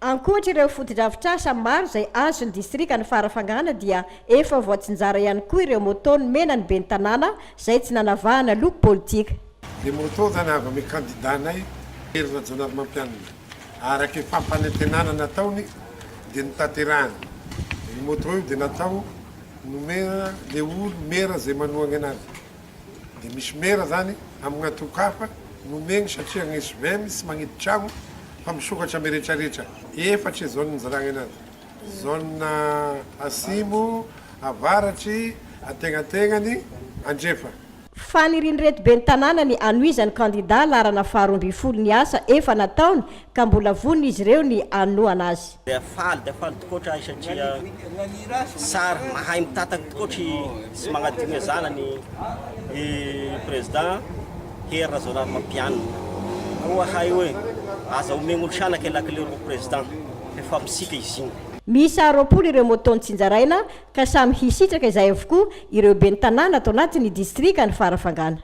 Ankoatra ireo foto-drafitrasa maro izay azo ny distrika ny Farafangana dia efa voatsinjara ihany koa ireo moto ny mena ny ben'ny tanàna izay tsy nanavahana loko politika. Ny moto zany avy amin'ny kandidanay herina jonary mampianina araka ny fampanantenana nataony dia nitaterahana. Ny moto io dia natao nomera le olo mera zay manohana anazy. Dia misy mera zany amin'ny atokafa nomeny satria ny SVM sy magnety tragno fa misokatra mirehetrarehetra efatra zone nizaragna anazy. Zone asimo, avaratry, ategnategnany, andrefa. Faniriany reto ben'ny tanàna ny anoizany kandida larana faharoambifolo ny asa efa nataony ka mbola vonona izy ireo ny anoana azy. Dia faly tokotra satria sara mahay mitataka tokotra sy magnadigna zanany président herina zonary mampianina. Koa hay hoe aza omegny olo sanaka lakile ro président efa misika izy igny. Misy 20 ireo moto nitsinjaraina ka samy hisitraka izay avokoa ireo ben'ny tanàna atao anatin'ny distrika ny Farafangana.